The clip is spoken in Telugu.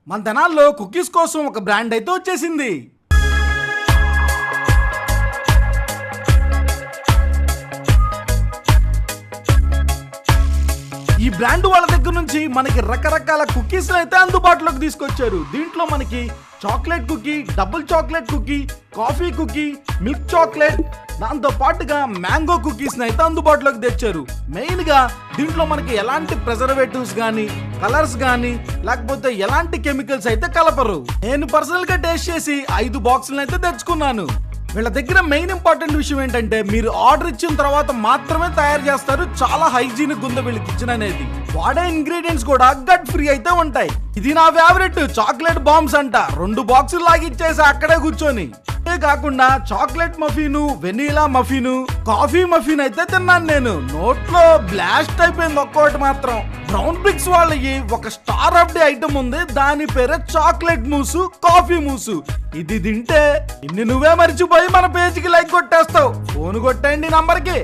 మన తెనాల్లో కుకీస్ కోసం ఒక బ్రాండ్ అయితే వచ్చేసింది. ఈ బ్రాండ్ వాళ్ళ దగ్గర నుంచి మనకి రకరకాల కుకీస్ అయితే అందుబాటులోకి తీసుకొచ్చారు. దీంట్లో మనకి chocolate cookie, double chocolate cookie, coffee cookie, milk chocolate, దాంతో పాటుగా మ్యాంగో కుకీస్ అయితే అందుబాటులోకి తెచ్చారు. మెయిన్ గా దీంట్లో మనకి ఎలాంటి ప్రిజర్వేటివ్స్ గానీ, కలర్స్ గానీ, లేకపోతే ఎలాంటి కెమికల్స్ అయితే కలపరు. నేను పర్సనల్ గా టేస్ట్ చేసి 5 బాక్సులను అయితే తెచ్చుకున్నాను. వీళ్ళ దగ్గర మెయిన్ ఇంపార్టెంట్ విషయం ఏంటంటే మీరు ఆర్డర్ ఇచ్చిన తర్వాత మాత్రమే తయారు చేస్తారు. చాలా హైజీనిక్ ఉంది వీళ్ళ కిచెన్ అనేది. వాడే ఇంగ్రీడియంట్స్ కూడా గట్ ఫ్రీ అయితే ఉంటాయి. ఇది నా ఫేవరెట్ చాక్లెట్ బాంబ్స్ అంట. 2 బాక్సులు లాగిచ్చేసి అక్కడే కూర్చొని. ఇదే కాకుండా chocolate muffin, vanilla muffin, coffee muffin అయితే తిన్నాను నేను. నోట్లో బ్లాస్ట్ అయిపోయింది ఒక్కోటి మాత్రం. బ్రౌన్ బ్రిక్స్ వాళ్ళకి ఒక స్టార్ ఆఫ్ ది ఐటమ్ ఉంది. దాని పేరే చాక్లెట్ మూసు, కాఫీ మూసు. ఇది తింటే ఇన్ని నువ్వే మర్చిపోయి మన పేజీకి లైక్ కొట్టేస్తావు. ఫోన్ కొట్టండి నంబర్కి.